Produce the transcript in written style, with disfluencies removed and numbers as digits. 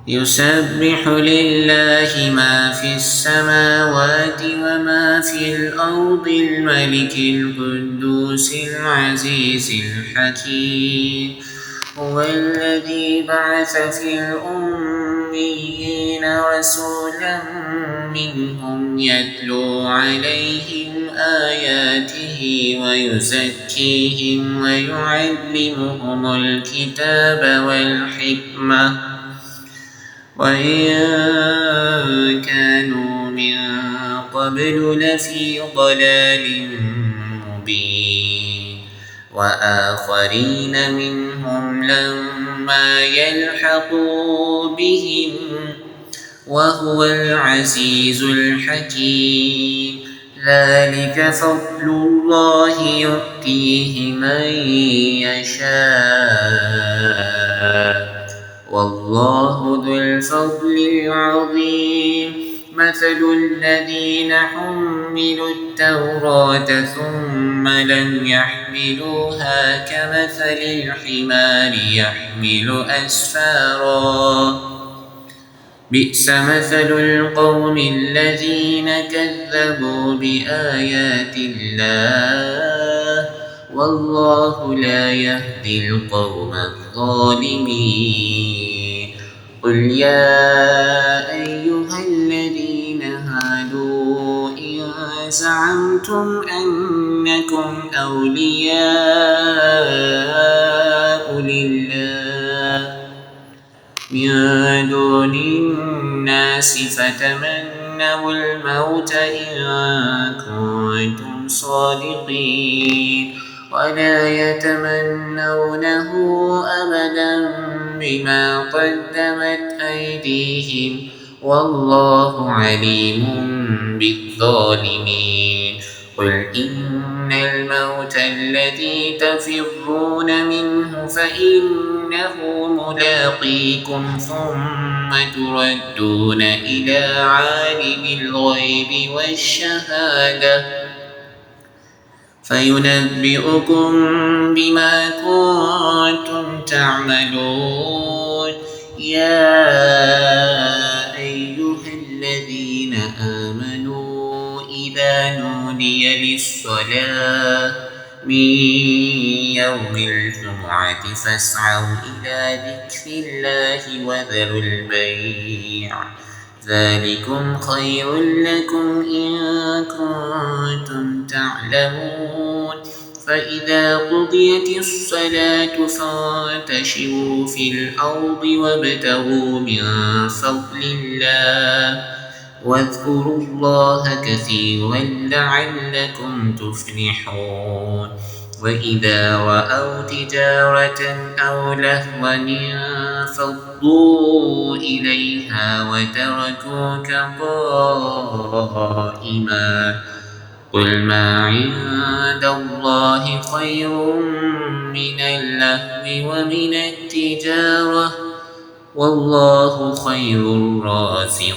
يسبح لله ما في السماوات وما في الأرض الملك القدوس العزيز الحكيم. هو الذي بعث في الأميين رسولا منهم يتلو عليهم آياته ويزكيهم ويعلمهم الكتاب والحكمة وإن كانوا من قبل لفي ضلال مبين. وآخرين منهم لما يلحقوا بهم وهو العزيز الحكيم. ذلك فضل الله يؤتيه من يشاء والله ذو الفضل العظيم. مثل الذين حملوا التوراة ثم لم يحملوها كمثل الحمار يحمل أسفارا بئس مثل القوم الذين كذبوا بآيات الله والله لا يهدي القوم الظالمين. قل يا أيها الذين هادوا إن زعمتم أنكم أولياء لله من دون الناس فتمنوا الموت إن كنتم صادقين ولا يتمنونه أبدا بما قدمت أيديهم والله عليم بالظالمين. قل إن الموت الذي تفرون منه فإنه ملاقيكم ثم تردون إلى عالم الغيب والشهادة فينبئكم بما كنتم تعملون. يا أيها الذين آمنوا إذا نودي للصلاة من يوم الجمعة فاسعوا إلى ذكر الله وذروا البيع ذلكم خير لكم إن كنتم تعلمون. فإذا قضيت الصلاة فانتشروا في الأرض وابتغوا من فضل الله واذكروا الله كثيرا لعلكم تفلحون. وإذا رأوا تجارة أو لهوا انفضوا إليها وتركوك قائما قل ما عند الله خير من اللهو ومن التجارة والله خير الرازقين.